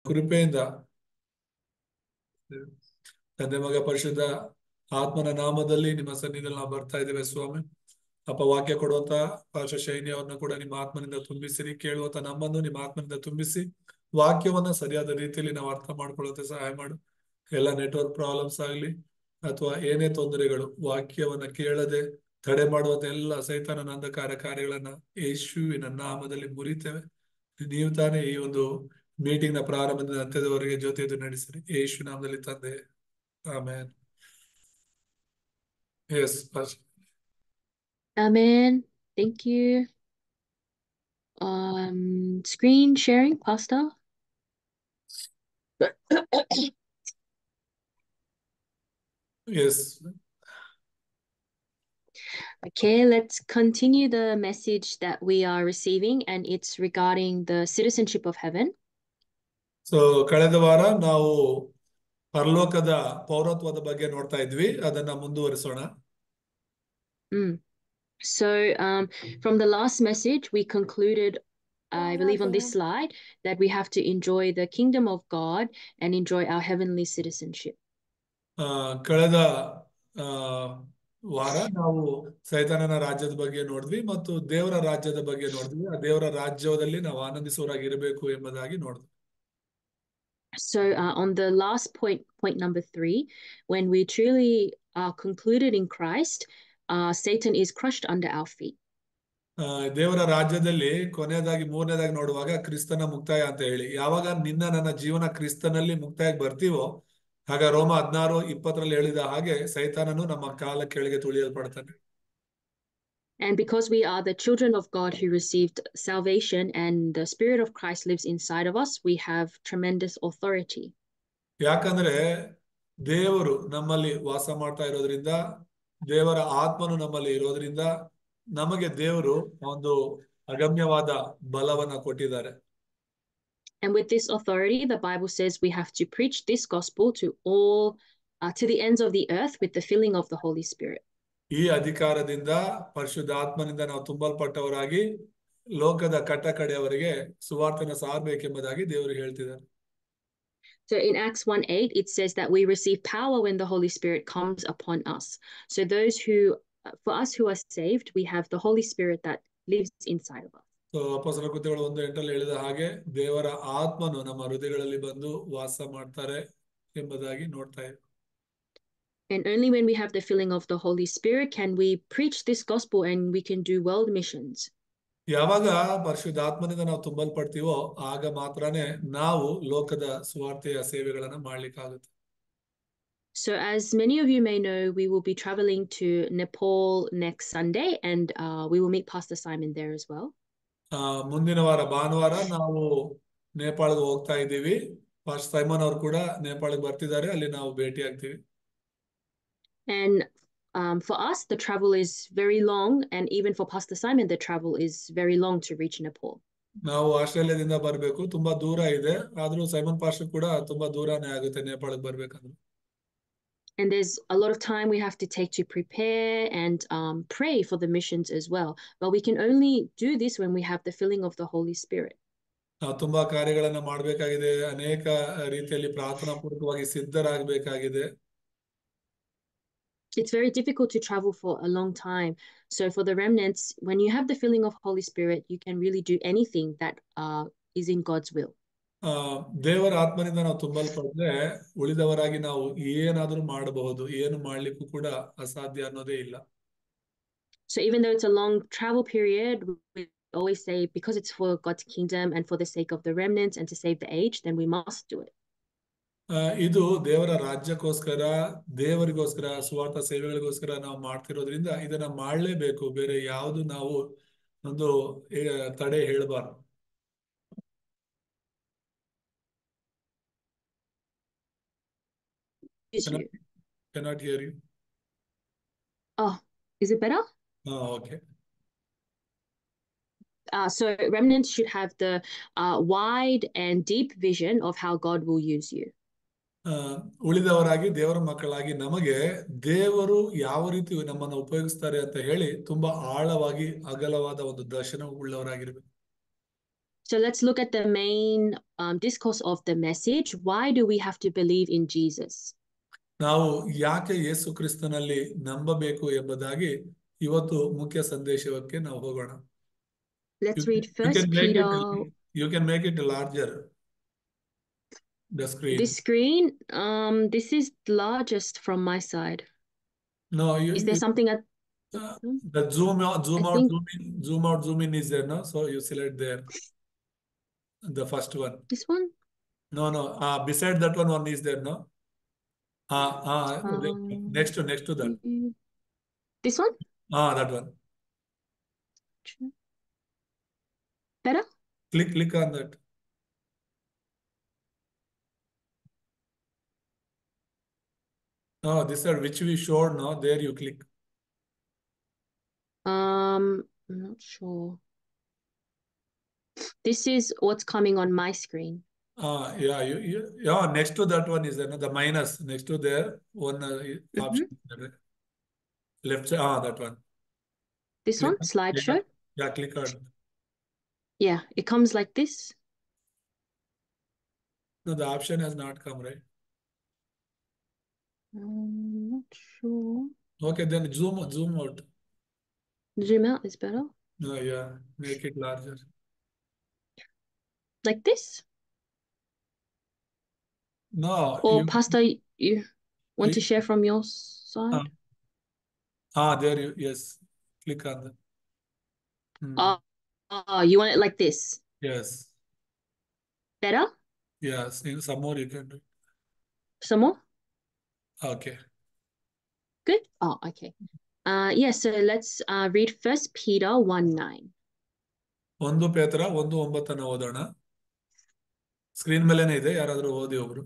ಕೃಪೆಯಿಂದ ತಂದೆ ಮಗ ಪರಿಶುದ್ಧ ಆತ್ಮನ ನಾಮದಲ್ಲಿ ನಿಮ್ಮ ಸನ್ನಿಧಿಯಲ್ಲಿ ನಾವು ಬರ್ತಾ ಇದ್ದೇವೆ ಸ್ವಾಮಿ. ಅಪ್ಪ, ವಾಕ್ಯ ಕೊಡುವಂತ ಪಾಶ ಶೈನಿಯವರನ್ನು ಕೂಡ ನಿಮ್ಮ ಆತ್ಮನಿಂದ ತುಂಬಿಸಿರಿ. ಕೇಳುವಂತ ನಮ್ಮನ್ನು ನಿಮ್ಮ ಆತ್ಮನಿಂದ ತುಂಬಿಸಿ ವಾಕ್ಯವನ್ನ ಸರಿಯಾದ ರೀತಿಯಲ್ಲಿ ನಾವು ಅರ್ಥ ಮಾಡ್ಕೊಳ್ಳುವಂತೆ ಸಹಾಯ ಮಾಡು. ಎಲ್ಲ ನೆಟ್ವರ್ಕ್ ಪ್ರಾಬ್ಲಮ್ಸ್ ಆಗಲಿ ಅಥವಾ ಏನೇ ತೊಂದರೆಗಳು ವಾಕ್ಯವನ್ನ ಕೇಳದೆ ತಡೆ ಮಾಡುವಂತ ಎಲ್ಲ ಸೈತಾನನ ಅಂಧಕಾರ ಕಾರ್ಯಗಳನ್ನ ಯೇಸುವಿನ ನಾಮದಲ್ಲಿ ಮುರಿತೇವೆ. ನೀವು ತಾನೇ ಈ ಒಂದು ಮೀಟಿಂಗ್ ನ ಪ್ರಾರಂಭದಿಂದ ಅಂತ್ಯದವರೆಗೆ ಜೊತೆಯದು ನಡೆಸಿರಿ. ಯೇಸು ನಾಮದಲ್ಲಿ ತಂದೆ, amen. Yes pastor. Amen. Thank you. Screen sharing, Pastor. Yes. Okay, let's continue the message that we are receiving, and it's regarding the citizenship of heaven. So ಕಳೆದ ವಾರ ನಾವು ಪರಲೋಕದ ಪೌರತ್ವದ ಬಗ್ಗೆ ನೋಡ್ತಾ ಇದ್ವಿ. ಅದನ್ನ ಮುಂದುವರಿಸೋಣ. So from the last message, we concluded, I believe on this slide, that we have to enjoy the kingdom of God and enjoy our heavenly citizenship. ಕಳೆದ ವಾರ ನಾವು ಸೈತಾನನ ರಾಜ್ಯದ ಬಗ್ಗೆ ನೋಡಿದ್ವಿ ಮತ್ತು ದೇವರ ರಾಜ್ಯದ ಬಗ್ಗೆ ನೋಡಿದ್ವಿ. ಆ ದೇವರ ರಾಜ್ಯದಲ್ಲಿ ನಾವು ಆನಂದಿಸುವರಾಗಿರಬೇಕು ಎಂಬುದಾಗಿ ನೋಡಿದ್ವಿ. So on the last point number 3, when we truly are concluded in Christ, Satan is crushed under our feet. ದೇವರ ರಾಜ್ಯದಲ್ಲಿ ಕೊನೆಯದಾಗಿ 3ನೇದಾಗಿ ನೋಡುವಾಗ ಕ್ರಿಸ್ತನ ಮುಕ್ತಾಯ ಅಂತ ಹೇಳಿ, ಯಾವಾಗ ನನ್ನ ಜೀವನ ಕ್ರಿಸ್ತನಲ್ಲಿ ಮುಕ್ತಾಯಕ್ಕೆ ಬರ್ತೀವೋ ಆಗ ರೋಮ 16:20 ಹೇಳಿದ ಹಾಗೆ ಸೈತಾನನು ನಮ್ಮ ಕಾಲ ಕೆಳಗೆ ತುಳಿಯಲ್ಪಡ್ತಾನೆ. And because we are the children of God who received salvation and the Spirit of Christ lives inside of us, we have tremendous authority. ಯಾಕಂದ್ರೆ ದೇವರು ನಮ್ಮಲ್ಲಿ ವಾಸ ಮಾಡ್ತಾ ಇರೋದ್ರಿಂದ, ದೇವರ ಆತ್ಮನು ನಮ್ಮಲ್ಲಿ ಇರೋದ್ರಿಂದ ನಮಗೆ ದೇವರು ಒಂದು ಅಗಮ್ಯವಾದ ಬಲವನ್ನ ಕೊಟ್ಟಿದ್ದಾರೆ. And with this authority, the Bible says we have to preach this gospel to all, to the ends of the earth with the filling of the Holy Spirit. ಈ ಅಧಿಕಾರದಿಂದ ಪರಿಶುದ್ಧಾತ್ಮನಿಂದ ನಾವು ತುಂಬಲ್ಪಟ್ಟವರಾಗಿ ಲೋಕದ ಕಟ್ಟ ಕಡೆಯವರೆಗೆ ಸುವಾರ್ತೆನ ಸಾರಬೇಕೆಂಬುದಾಗಿ ದೇವರು ಹೇಳ್ತಿದ್ದಾರೆ. So in Acts 1:8, it says that we receive power when the Holy Spirit comes upon us. So for us who are saved, we have the Holy Spirit that lives inside of us. So ಅಪೊಸ್ತಲರ ಕೃತ್ಯಗಳು 1:8 ಹೇಳಿದ ಹಾಗೆ ದೇವರ ಆತ್ಮನು ನಮ್ಮ ಹೃದಯಗಳಲ್ಲಿ ಬಂದು ವಾಸ ಮಾಡ್ತಾರೆ ಎಂಬುದಾಗಿ ನೋಡ್ತಾ ಇದ್ದೀವಿ. And only when we have the filling of the Holy Spirit can we preach this gospel and we can do world missions. ಯಾವಾಗ ಪರಿಶುದ್ಧಾತ್ಮನಿಂದ ನಾವು ತುಂಬಲ್ಪಡ್ತೀವೋ ಆಗ ಮಾತ್ರನೇ ನಾವು ಲೋಕದ ಸುವಾರ್ತೆಯ ಸೇವೆಗಳನ್ನ ಮಾಡ್ಲಿಕ್ಕಾಗುತ್ತೆ. So as many of you may know, we will be traveling to Nepal next Sunday, and we will meet Pastor Simon there as well. ಮುಂದಿನ ವಾರ ಭಾನುವಾರ ನಾವು ನೇಪಾಳಗೆ ಹೋಗ್ತಾ ಇದ್ದೀವಿ. ಪಾಸ್ಟರ್ ಸೈಮನ್ ಅವರು ಕೂಡ ನೇಪಾಳಕ್ಕೆ ಬರ್ತಿದ್ದಾರೆ, ಅಲ್ಲಿ ನಾವು ಭೇಟಿ ಆಗ್ತೀವಿ. And for us, the travel is very long, and even for Pastor Simon, the travel is very long to reach Nepal. ನಾವು ಆಸ್ಟ್ರೇಲಿಯಾದಿಂದ ಬರಬೇಕು, ತುಂಬಾ ದೂರ ಇದೆ. ಆದ್ರೂ ಸೈಮನ್ ಪಾಸ್ಟರ್ ಕೂಡ ತುಂಬಾ ದೂರನೇ ಆಗುತ್ತೆ ನೇಪಾಳಕ್ಕೆ ಬರ್ಬೇಕಂದ್ರೆ. And there's a lot of time we have to take to prepare and pray for the missions as well. But we can only do this when we have the filling of the Holy Spirit. ನಾವು ತುಂಬಾ ಕಾರ್ಯಗಳನ್ನ ಮಾಡಬೇಕಾಗಿದೆ, ಅನೇಕ ರೀತಿಯಲ್ಲಿ ಪ್ರಾರ್ಥನಾ ಪೂರ್ವಕವಾಗಿ ಸಿದ್ಧರಾಗಬೇಕಾಗಿದೆ. It's very difficult to travel for a long time. So for the remnants, when you have the filling of Holy Spirit, you can really do anything that is in God's will. ದೇವರ ಆತ್ಮನಿಂದ ನಾವು ತುಂಬಲ್ಪಟ್ರೆ ಉಳಿದವರಾಗಿ ನಾವು ಏನಾದ್ರೂ ಮಾಡಬಹುದು, ಏನು ಮಾಡ್ಲಿಕ್ಕೂ ಕೂಡ ಅಸಾಧ್ಯ ಅನ್ನೋದೇ ಇಲ್ಲ. So even though it's a long travel period, we always say because it's for God's kingdom and for the sake of the remnants and to save the age, then we must do it. ಇದು ದೇವರ ರಾಜ್ಯಕ್ಕೋಸ್ಕರ, ದೇವರಿಗೋಸ್ಕರ, ಸ್ವಾರ್ಥ ಸೇವೆಗಳಿಗೋಸ್ಕರ ನಾವು ಮಾಡ್ತಿರೋದ್ರಿಂದ ಇದನ್ನ ಮಾಡ್ಲೇಬೇಕು. ಬೇರೆ ಯಾವುದು ನಾವು ಒಂದು ತಡೆ ಹೇಳಬಾರ್ದು. Cannot hear you. Oh, is it better? Oh, okay. So remnants should have the wide and deep vision of how God will use you. ಉಳಿದವರಾಗಿ ದೇವರ ಮಕ್ಕಳಾಗಿ ನಮಗೆ ದೇವರು ಯಾವ ರೀತಿ ನಮ್ಮನ್ನು ಉಪಯೋಗಿಸ್ತಾರೆ ಅಂತ ಹೇಳಿ ತುಂಬಾ ಆಳವಾಗಿ ಅಗಲವಾದ ಒಂದು ದರ್ಶನ ಉಳ್ಳವರಾಗಿರ್ಬೇಕು. So let's look at the main discourse of the message. Why do we have to believe in Jesus? ನಾವು ಯಾಕೆ ಯೇಸು ಕ್ರಿಸ್ತನಲ್ಲಿ ನಂಬಬೇಕು ಎಂಬುದಾಗಿ ಇವತ್ತು ಮುಖ್ಯ ಸಂದೇಶಕ್ಕೆ ನಾವು ಹೋಗೋಣ. Let's You, read you First can make Peter. you can make it larger. The screen. This screen, this is largest from my side. No, Is there something at the zoom out, I think zoom out, zoom in is there, no? So you select there. The first one. this one? No. Beside that one is there, no? Next to that. This one? That one. Better? Click on that. No, this is which we showed, no? There you click. I'm not sure. This is what's coming on my screen. Yeah, next to that one is there, no? The minus next to there, one option. Left side, that one. This Click one, slideshow? Yeah, click on. Yeah, it comes like this. No, the option has not come, right? I'm not sure. Okay, then zoom out. Zoom out is better. No, yeah, make it larger. Like this? No. Or Pastor, you want to share from your side? There yes. Click on that. You want it like this? Yes. Better? Yes. Some more you can do. Some more? Okay. Good? Oh, okay. Yeah, so let's read First Peter 1:9. 1 ಪೇತ್ರ 1:9 ಓದೋಣ. Screen ಮೇಲೇನೆ ಇದೆ, ಯಾರಾದ್ರೂ ಓದಿ ಒಬ್ರು.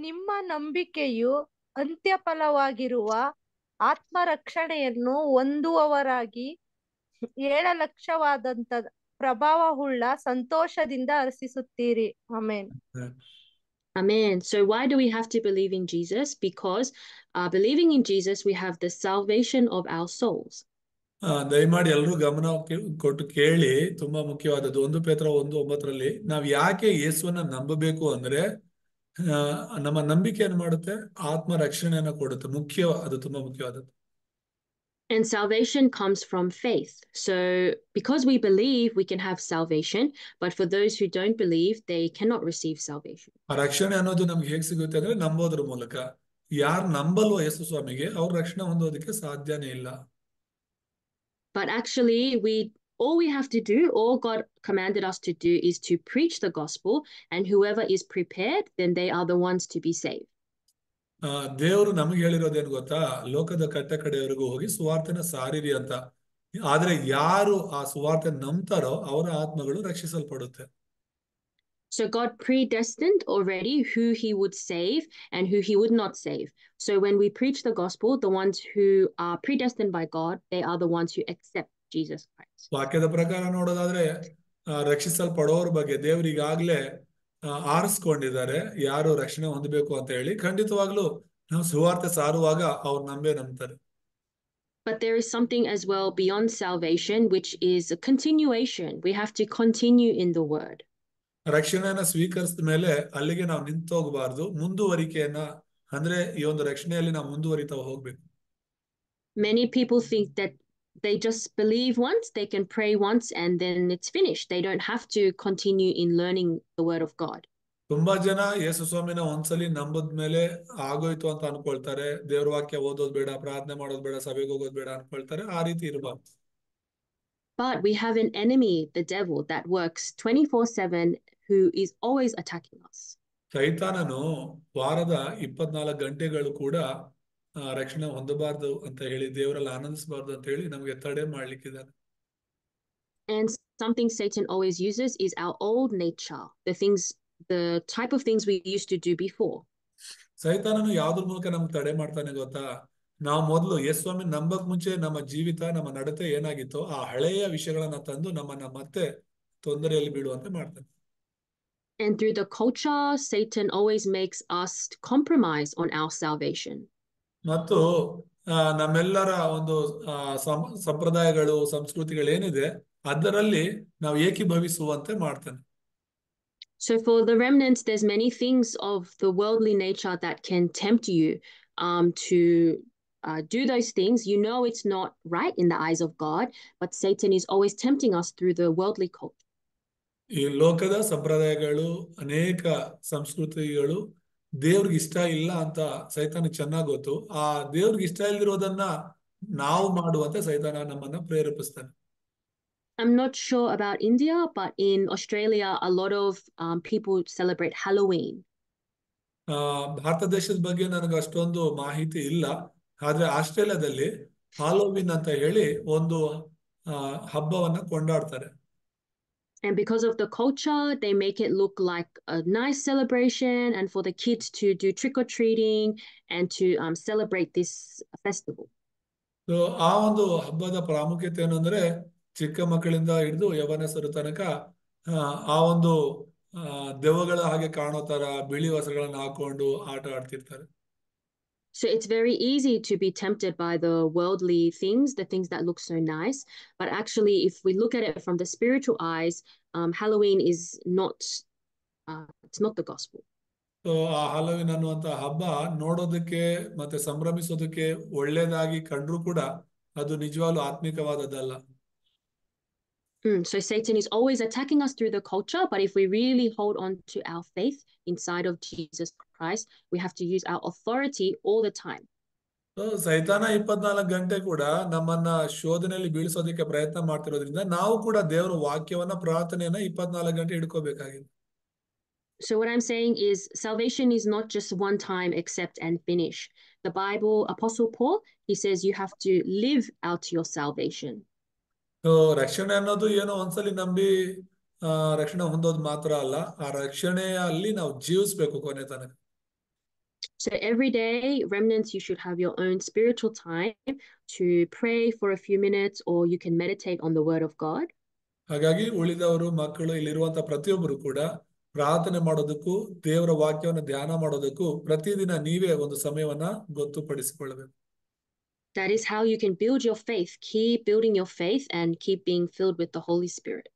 ನಿಮ್ಮ ನಂಬಿಕೆಯು ಅಂತ್ಯಫಲವಾಗಿರುವ ಆತ್ಮರಕ್ಷಣೆಯನ್ನು ಹೊಂದುವವರಾಗಿ 7 ಲಕ್ಷವಾದಂತ ಪ್ರಭಾವವುಳ್ಳ ಸಂತೋಷದಿಂದ ಹರ್ಷಿಸುತ್ತೀರಿ. Amen. Amen. So why do we have to believe in Jesus? Because believing in Jesus, we have the salvation of our souls. ದಯಮಾಡಿ ಎಲ್ಲರೂ ಗಮನ ಕೊಟ್ಟು ಕೇಳಿ, ತುಂಬಾ ಮುಖ್ಯವಾದದ್ದು. 1 ಪೇತ್ರ 1:9 ನಾವ್ ಯಾಕೆ ಯೇಸುವನ್ನ ನಂಬಬೇಕು ಅಂದ್ರೆ, ನಮ್ಮ ನಂಬಿಕೆಯನ್ನು ಮಾಡುತ್ತೆ, ಆತ್ಮ ರಕ್ಷಣೆಯನ್ನ ಕೊಡುತ್ತೆ. ಅದು ತುಂಬಾ ಮುಖ್ಯವಾದದ್ದು. And salvation comes from faith. So because we believe, we can have salvation, but for those who don't believe, they cannot receive salvation. ರಕ್ಷಣೆ ಅನ್ನೋದು ನಮ್ಗೆ ಹೇಗೆ ಸಿಗುತ್ತೆ ಅಂದ್ರೆ ನಂಬೋದ್ರ ಮೂಲಕ. ಯಾರು ನಂಬಲ್ವೋ ಯೇಸು ಸ್ವಾಮಿಗೆ, ಅವ್ರ ರಕ್ಷಣೆ ಹೊಂದೋದಕ್ಕೆ ಸಾಧ್ಯನೇ ಇಲ್ಲ. But actually, all we have to do, all God commanded us to do, is to preach the gospel, and whoever is prepared, then they are the ones to be saved. ದೇವರು ನಮಗೆ ಹೇಳಿರೋದೇನು ಗೊತ್ತಾ? ಲೋಕದ ಕಟ್ಟ ಕಡೆಯವರೆಗೂ ಹೋಗಿ ಸುವಾರ್ತೆನ ಸಾರಿರಿ ಅಂತ. ಆದ್ರೆ ಯಾರು ಆ ಸುವಾರ್ತೆ ನಂಬ್ತಾರೋ ಅವರ ಆತ್ಮಗಳು ರಕ್ಷಿಸಲ್ಪಡುತ್ತೆ. So God predestined already who he would save and who he would not save. So when we preach the gospel, the ones who are predestined by God, they are the ones who accept Jesus Christ. ವಾಕ್ಯದ ಪ್ರಕಾರ ನೋಡೋದಾದ್ರೆ ರಕ್ಷಿಸಲ್ಪಡೋರ ಬಗ್ಗೆ ದೇವರಿಗಾಗ್ಲೇ ಆರಿಸ್ಕೊಂಡಿದ್ದಾರೆ, ಯಾರು ರಕ್ಷಣೆ ಹೊಂದಬೇಕು ಅಂತ ಹೇಳಿ. ಖಂಡಿತವಾಗ್ಲೂ ನಾವು ಸುವಾರ್ತೆ ಸಾರುವಾಗ ಅವ್ರು ನಂಬ್ತಾರೆ. But there is something as well beyond salvation, which is a continuation. We have to continue in the word. ರಕ್ಷಣೆಯನ್ನ ಸ್ವೀಕರಿಸಿದ ಮೇಲೆ ಅಲ್ಲಿಗೆ ನಾವು ನಿಂತೋಗಬಾರ್ದು, ಮುಂದುವರಿಕೆಯನ್ನ, ಅಂದ್ರೆ ಈ ಒಂದು ರಕ್ಷಣೆಯಲ್ಲಿ ನಾವು ಮುಂದುವರಿತಾ ಹೋಗ್ಬೇಕು. Many people think that they just believe once, they can pray once, and then it's finished. They don't have to continue in learning the word of God. ತುಂಬಾ ಜನ ಯೇಸು ಸ್ವಾಮಿನ ಒಂದ್ಸಲಿ ನಂಬದ್ಮೇಲೆ ಆಗೋಯ್ತು ಅಂತ ಅನ್ಕೊಳ್ತಾರೆ. ದೇವ್ರ ವಾಕ್ಯ ಓದೋದ್ ಬೇಡ, ಪ್ರಾರ್ಥನೆ ಮಾಡೋದ್ ಬೇಡ, ಸಭೆಗೆ ಹೋಗೋದ್ ಬೇಡ ಅನ್ಕೊಳ್ತಾರೆ. ಆ ರೀತಿ ಇರಬಾರ್ದು. But we have an enemy, the devil, that works 24/7, who is always attacking us. ಸೈತಾನನು ವಾರದ 24 ಗಂಟೆಗಳು ಕೂಡ ರಕ್ಷಣೆ ಹೊಂದಬಾರ್ದು ಅಂತ ಹೇಳಿ, ದೇವರಲ್ಲಿ ಆನಂದಿಸಬಾರ್ದು ಅಂತ ಹೇಳಿ ನಮಗೆ ತಡೆ ಮಾಡ್ಲಿಕ್ಕಿದ್ದಾನೆ. And something Satan always uses is our old nature, the type of things we used to do before. ಸೈತಾನನು ಯಾವ್ದ್ರ ಮೂಲಕ ನಮ್ಗೆ ತಡೆ ಮಾಡ್ತಾನೆ ಗೊತ್ತಾ? ನಾವು ಮೊದಲು ಯೇಸುಸ್ವಾಮಿ ನಂಬಕ್ ಮುಂಚೆ ನಮ್ಮ ಜೀವಿತ, ನಮ್ಮ ನಡತೆ ಏನಾಗಿತ್ತೋ ಆ ಹಳೆಯ ವಿಷಯಗಳನ್ನ ತಂದು ನಮ್ಮನ್ನ ಮತ್ತೆ ತೊಂದರೆಯಲ್ಲಿ ಬೀಳುವಂತೆ ಮಾಡ್ತಾನೆ. And through the culture, Satan always makes us compromise on our salvation. ಮತ್ತು ನಮ್ಮೆಲ್ಲರ ಒಂದು ಸಂಪ್ರದಾಯಗಳು ಸಂಸ್ಕೃತಿಗಳೇನಿದೆ ಅದರಲ್ಲಿ ನಾವು ಏಕೀಭವಿಸುವಂತೆ ಮಾಡ್ತಾನೆ. So for the remnants, there's many things of the worldly nature that can tempt you to do those things. You know it's not right in the eyes of God, but Satan is always tempting us through the worldly culture. ಈ ಲೋಕದ ಸಂಪ್ರದಾಯಗಳು ಅನೇಕ ಸಂಸ್ಕೃತಿಗಳು ದೇವ್ರಿಗೆ ಇಷ್ಟ ಇಲ್ಲ ಅಂತ ಸೈತಾನಿಗೆ ಚೆನ್ನಾಗಿ ಗೊತ್ತು. ಆ ದೇವ್ರಿಗೆ ಇಷ್ಟ ಇಲ್ದಿರೋದನ್ನ ನಾವು ಮಾಡುವಂತೆ ಸೈತಾನ ನಮ್ಮನ್ನ ಪ್ರೇರೇಪಿಸ್ತಾನೆ. I'm not sure about India, but in Australia, a lot of people celebrate Halloween. Bharat ದೇಶದ ಬಗ್ಗೆ ನನಗೆ ಅಷ್ಟೊಂದು ಮಾಹಿತಿ ಇಲ್ಲ. ಆದ್ರೆ ಆಸ್ಟ್ರೇಲಿಯಾದಲ್ಲಿ ಹಾಲೋವಿನ್ ಅಂತ ಹೇಳಿ ಒಂದು ಹಬ್ಬವನ್ನ ಕೊಂಡಾಡ್ತಾರೆ. And because of the culture, they make it look like a nice celebration and for the kids to do trick-or-treating and to celebrate this festival. So ಆ ಒಂದು ಹಬ್ಬದ ಪ್ರಾಮುಖ್ಯತೆ ಏನಂದ್ರೆ ಚಿಕ್ಕ ಮಕ್ಕಳಿಂದ ಹಿಡಿದು ಯವನಸ್ಥರ ತನಕ ಆ ಒಂದು ದೆವ್ವಗಳ ಹಾಗೆ ಕಾಣೋ ತರ ಬಿಳಿ ವಸ್ತ್ರಗಳನ್ನ ಹಾಕೊಂಡು ಆಟ ಆಡ್ತಿರ್ತಾರೆ. So it's very easy to be tempted by the worldly things, the things that look so nice. But actually, if we look at it from the spiritual eyes, Halloween is not, it's not the gospel. So ಆ Halloween ಅನ್ನುವಂತ ಹಬ್ಬ ನೋಡೋದಕ್ಕೆ ಮತ್ತೆ ಸಂಭ್ರಮಿಸೋದಕ್ಕೆ ಒಳ್ಳೇದಾಗಿ ಕಂಡ್ರು ಕೂಡ ಅದು ನಿಜವಾಗ್ಲೂ ಆತ್ಮಿಕವಾದದ್ದಲ್ಲ. So Satan is always attacking us through the culture, but if we really hold on to our faith inside of Jesus Christ, we have to use our authority all the time. So ಸೈತಾನ 24 ಗಂಟೆ ಕೂಡ ನಮ್ಮನ್ನ ಶೋಧನೆಯಲ್ಲಿ ಬೀಳಿಸೋದಕ್ಕೆ ಪ್ರಯತ್ನ ಮಾಡ್ತಿರೋದ್ರಿಂದ ನಾವು ಕೂಡ ದೇವರ ವಾಕ್ಯವನ್ನ ಪ್ರಾರ್ಥನೆಯನ್ನ 24 ಗಂಟೆ ಹಿಡ್ಕೋಬೇಕಾಗಿದೆ. So what I'm saying is salvation is not just one time accept and finish. The Bible, Apostle Paul, he says you have to live out your salvation. So ರಕ್ಷಣೆ ಅನ್ನೋದು ಏನೋ ಒಂದ್ಸಲಿ ನಂಬಿ ರಕ್ಷಣೆ ಹೊಂದೋದು ಮಾತ್ರ ಅಲ್ಲ, ಆ ರಕ್ಷಣೆಯಲ್ಲಿ ನಾವು ಜೀವಿಸ್ಬೇಕು ಕೊನೆ ತನಕ. So every day, remnants, you should have your own spiritual time to pray for a few minutes, or you can meditate on the word of God. ಹಾಗಾಗಿ ಉಳಿದವರು ಮಕ್ಕಳು ಇಲ್ಲಿರುವಂತ ಪ್ರತಿಯೊಬ್ಬರು ಕೂಡ ಪ್ರಾರ್ಥನೆ ಮಾಡೋದಕ್ಕೂ ದೇವರ ವಾಕ್ಯವನ್ನು ಧ್ಯಾನ ಮಾಡೋದಕ್ಕೂ ಪ್ರತಿದಿನ ನೀವೇ ಒಂದು ಸಮಯವನ್ನ ಗೊತ್ತುಪಡಿಸಿಕೊಳ್ಳಬೇಕು. That is how you can build your faith. Keep building your faith and keep being filled with the Holy Spirit.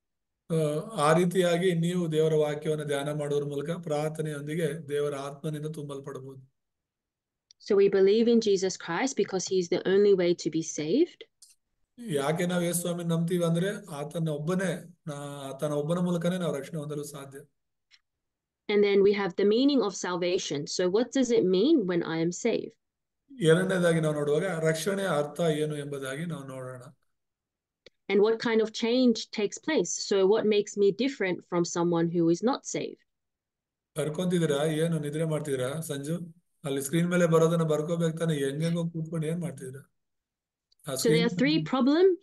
ಆ ರೀತಿಯಾಗಿ ನೀವು ದೇವರ ವಾಕ್ಯವನ್ನು ಧ್ಯಾನ ಮಾಡೋದ್ರ ಮೂಲಕ ಪ್ರಾರ್ಥನೆಯೊಂದಿಗೆ ದೇವರ ಆತ್ಮನಿಂದ ತುಂಬಲ್ಪಡಬಹುದು. So we believe in Jesus Christ because he is the only way to be saved. ಯಾಕೆ ನಾವು ಯೇಸು ಸ್ವಾಮಿ ನಂಬ್ತೀವಿ ಅಂದ್ರೆ ಆತನ ಒಬ್ಬನ ಮೂಲಕನೇ ನಾವು ರಕ್ಷಣೆ ಹೊಂದಲು ಸಾಧ್ಯ. And then we have the meaning of salvation. So what does it mean when I am saved? ಎರಡನೇದಾಗಿ ನಾವು ನೋಡುವಾಗ ರಕ್ಷಣೆಯ ಅರ್ಥ ಏನು ಎಂಬುದಾಗಿ ನಾವು ನೋಡೋಣ. And what kind of change takes place? So what makes me different from someone who is not saved? ಬರ್ಕೊಂತಿದ್ದೀರಾ? ಏನು ನಿದ್ರೆ ಮಾಡ್ತಿದ್ದೀರಾ ಸಂಜು? ಅಲ್ಲಿ ಸ್ಕ್ರೀನ್ ಮೇಲೆ ಬರೋದನ್ನ ಬರ್ಕೋಬೇಕು ತಾನೆ, ಹೆಂಗೆಂಗೋ ಕೂತ್ಕೊಂಡು ಏನ್ ಮಾಡ್ತಿದ್ದೀರಾ? So there are three problems.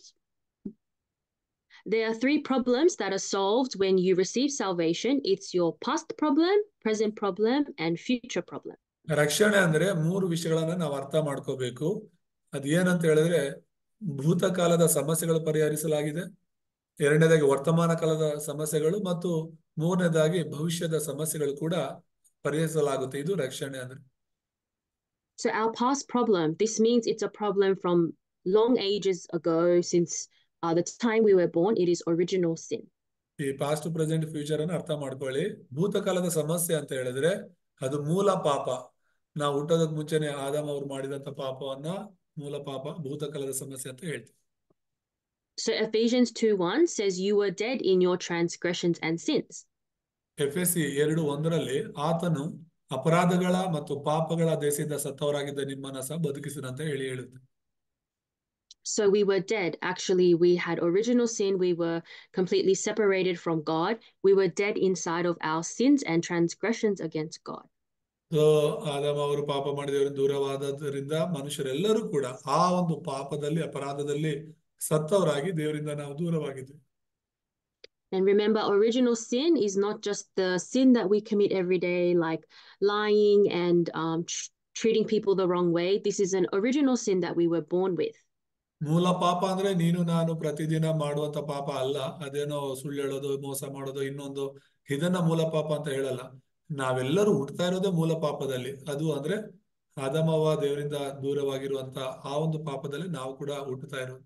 There are three problems that are solved when you receive salvation. It's your past problem, present problem, and future problem. ರಕ್ಷಣೆ ಅಂದ್ರೆ 3 ವಿಷಯಗಳನ್ನ ನಾವು ಅರ್ಥ ಮಾಡ್ಕೋಬೇಕು. ಅದೇನಂತ ಹೇಳಿದ್ರೆ ಭೂತಕಾಲದ ಸಮಸ್ಯೆಗಳು ಪರಿಹರಿಸಲಾಗಿದೆ, ಎರಡನೇದಾಗಿ ವರ್ತಮಾನ ಕಾಲದ ಸಮಸ್ಯೆಗಳು, ಮತ್ತು ಮೂರನೇದಾಗಿ ಭವಿಷ್ಯದ ಸಮಸ್ಯೆಗಳು ಕೂಡ ಪರಿಹರಿಸಲಾಗುತ್ತೆ. ಇದು ರಕ್ಷಣೆ ಅಂದ್ರೆ. So our past problem, this means it's a problem from long ages ago, since the time we were born. It is original sin. ಈ ಪಾಸ್ಟ್ ಪ್ರೆಸೆಂಟ್ ಫ್ಯೂಚರ್ ಅನ್ನು ಅರ್ಥ ಮಾಡ್ಕೊಳ್ಳಿ. ಭೂತಕಾಲದ ಸಮಸ್ಯೆ ಅಂತ ಹೇಳಿದ್ರೆ ಅದು ಮೂಲ ಪಾಪ. ನಾವು ಹುಟ್ಟೋದಕ್ಕೆ ಮುಂಚೆನೆ ಆದಾಮ್ ಅವ್ರು ಮಾಡಿದಂತ ಪಾಪವನ್ನ ಮೂಲ ಪಾಪ, ಭೂತಕಾಲದ ಸಮಸ್ಯೆ ಅಂತ ಹೇಳ್ತೀವಿ. So Ephesians 2:1 says you were dead in your transgressions and sins. ಎಫೆಸಿ 2:1 ಆತನು ಅಪರಾಧಗಳ ಮತ್ತು ಪಾಪಗಳ ದೇಶದಿಂದ ಸತ್ತವರಾಗಿದ್ದ ನಿಮ್ಮನ್ನ ಸಹ ಬದುಕಿಸಿದಂತ ಹೇಳುತ್ತೆ. So we were dead. Actually, we had original sin. We were completely separated from God. We were dead inside of our sins and transgressions against God. So ಆದಾಮ ಅವರು ಪಾಪ ಮಾಡಿದವರು ದೂರವಾದದ್ರಿಂದ ಮನುಷ್ಯರೆಲ್ಲರೂ ಕೂಡ ಆ ಒಂದು ಪಾಪದಲ್ಲಿ, ಅಪರಾಧದಲ್ಲಿ ಸತ್ತವರಾಗಿ ದೇವರಿಂದ ನಾವು ದೂರವಾಗಿದ್ವಿ. And remember, original sin is not just the sin that we commit every day, like lying and treating people the wrong way. This is an original sin that we were born with. ಮೂಲ ಪಾಪ ಅಂದ್ರೆ ನೀನು ನಾನು ಪ್ರತಿದಿನ ಮಾಡುವಂತ ಪಾಪ ಅಲ್ಲ. ಅದೇನೋ ಸುಳ್ಳು ಹೇಳೋದು, ಮೋಸ ಮಾಡೋದು, ಇನ್ನೊಂದು, ಇದನ್ನ ಮೂಲ ಪಾಪ ಅಂತ ಹೇಳಲ್ಲ. ನಾವೆಲ್ಲರೂ ಹುಟ್ತಾ ಇರೋದೇ ಮೂಲ ಪಾಪದಲ್ಲಿ. ಅದು ಅಂದ್ರೆ ಆದಮವ್ವ ದೇವರಿಂದ ದೂರವಾಗಿರುವಂತ ಆ ಒಂದು ಪಾಪದಲ್ಲಿ ನಾವು ಕೂಡ ಹುಟ್ಟುತ್ತಾ ಇರೋದು.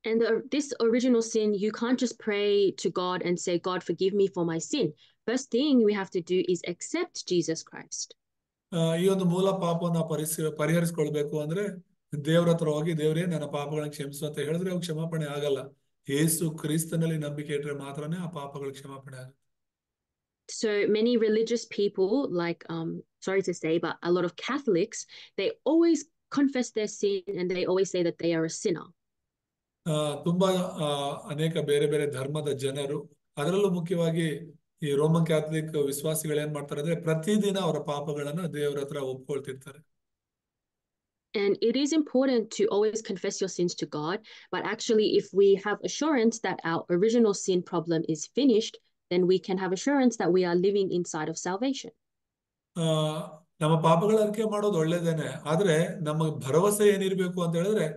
And this original sin, you can't just pray to God and say, God, forgive me for my sin. First thing we have to do is accept Jesus Christ. ಈ ಒಂದು ಮೂಲ ಪಾಪವನ್ನು ಪರಿಹರಿಸ್ಕೊಳ್ಬೇಕು ಅಂದ್ರೆ ದೇವ್ರ ಹತ್ರ ಹೋಗಿ, ದೇವ್ರೇ ನನ್ನ ಪಾಪಗಳನ್ನ ಕ್ಷಮಿಸು ಅಂತ ಹೇಳಿದ್ರೆ ಅವು ಕ್ಷಮಾಪಣೆ ಆಗಲ್ಲ. ಯೇಸು ಕ್ರಿಸ್ತನಲ್ಲಿ ನಂಬಿಕೆ ಇಟ್ಟರೆ ಮಾತ್ರನೇ ಆ ಪಾಪಗಳ ಕ್ಷಮಾಪಣೆ ಆಗುತ್ತೆ. So many religious people, like, sorry to say, but a lot of Catholics, they always confess their sin and they always say that they are a sinner. ತುಂಬಾ ಅನೇಕ ಬೇರೆ ಬೇರೆ ಧರ್ಮದ ಜನರು, ಅದರಲ್ಲೂ ಮುಖ್ಯವಾಗಿ ಈ ರೋಮನ್ ಕ್ಯಾಥಲಿಕ್ ವಿಶ್ವಾಸಿಗಳು ಏನ್ ಮಾಡ್ತಾರೆ ಅಂದ್ರೆ ಪ್ರತಿದಿನ ಅವರ ಪಾಪಗಳನ್ನ ದೇವರ ಹತ್ರ ಒಪ್ಕೊಳ್ತಿರ್ತಾರೆ. And it is important to always confess your sins to God, but actually if we have assurance that our original sin problem is finished, then we can have assurance that we are living inside of salvation. ನಮ್ಮ ಪಾಪಗಳ ಅರಿಕೆ ಮಾಡೋದು ಒಳ್ಳೇದೇನೆ, ಆದ್ರೆ ನಮ್ಮ ಭರವಸೆ ಏನಿರ್ಬೇಕು ಅಂತ ಹೇಳಿದ್ರೆ,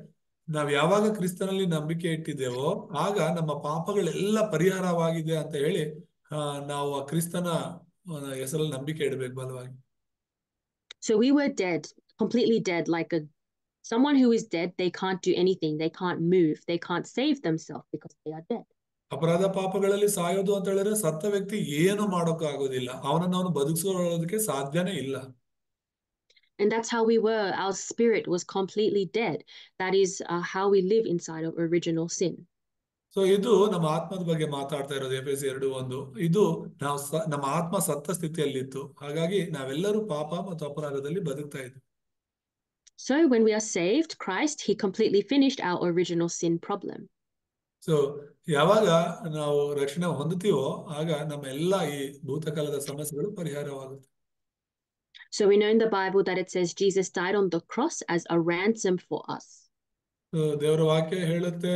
ನಾವ್ ಯಾವಾಗ ಕ್ರಿಸ್ತನಲ್ಲಿ ನಂಬಿಕೆ ಇಟ್ಟಿದ್ದೇವೋ ಆಗ ನಮ್ಮ ಪಾಪಗಳೆಲ್ಲ ಪರಿಹಾರವಾಗಿದೆ ಅಂತ ಹೇಳಿ ನಾವು ಆ ಕ್ರಿಸ್ತನ ಹೆಸರಲ್ಲಿ ನಂಬಿಕೆ ಇಡಬೇಕು ಬಲವಾಗಿ. So we were dead, completely dead, like someone who is dead. They can't do anything, they can't move, they can't save themselves because they are dead. ಅಪರಾಧ ಪಾಪಗಳಲ್ಲಿ ಸಾಯೋದು ಅಂತ ಹೇಳಿದ್ರೆ ಸತ್ತ ವ್ಯಕ್ತಿ ಏನು ಮಾಡೋಕೆ ಆಗೋದಿಲ್ಲ, ಅವನನ್ನು ಅವನು ಬದುಕಿಸೋದಕ್ಕೆ ಸಾಧ್ಯನೇ ಇಲ್ಲ. And that's how we were. Our spirit was completely dead. That is how we live inside of original sin. So ಇದು ನಮ್ಮ ಆತ್ಮದ ಬಗ್ಗೆ ಮಾತಾಡ್ತಾ ಇರೋದು. ಎಫೆಸ 2:1 ಇದು ನಾವು ನಮ್ಮ ಆತ್ಮ ಸತ್ತ ಸ್ಥಿತಿಯಲ್ಲಿತ್ತು, ಹಾಗಾಗಿ ನಾವೆಲ್ಲರೂ ಪಾಪ ಮತ್ತು ಅಪರಾಧದಲ್ಲಿ ಬದುಕ್ತಾ ಇದ್ವಿ. So when we are saved, Christ, he completely finished our original sin problem. So ಯಾವಾಗ ನಾವು ರಕ್ಷಣೆ ಹೊಂದುತ್ತೀವೋ ಆಗ ನಮ್ಮ ಎಲ್ಲ ಈ ಭೂತಕಾಲದ ಸಮಸ್ಯೆಗಳು ಪರಿಹಾರವಾಗುತ್ತೆ. So we know in the Bible that it says Jesus died on the cross as a ransom for us. ದೇವರ ವಾಕ್ಯ ಹೇಳುತ್ತೆ,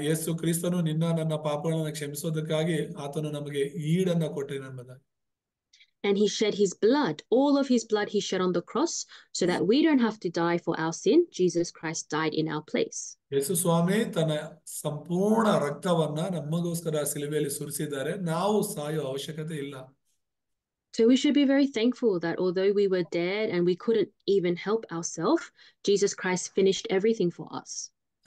ಯೇಸು ಕ್ರಿಸ್ತನು ನಿನ್ನ ನನ್ನ ಪಾಪಗಳನ್ನು ಕ್ಷಮಿಸೋದಕ್ಕಾಗಿ ಆತನು ನಮಗೆ ಈಡನ್ನ ಕೊಟ್ಟಿದ್ದಾನೆ. And he shed his blood, all of his blood he shed on the cross, so that we don't have to die for our sin. Jesus Christ died in our place. ಯೇಸು ಸ್ವಾಮಿ ತನ್ನ ಸಂಪೂರ್ಣ ರಕ್ತವನ್ನ ನಮಗೋಸ್ಕರ ಸಿಲುಬೆಯಲ್ಲಿ ಸುರಿಸಿದ್ದಾರೆ, ನಾವು ಸಾಯೋ ಅವಶ್ಯಕತೆ ಇಲ್ಲ. So we should be very thankful that although we were dead and we couldn't even help ourselves, Jesus Christ finished everything for us.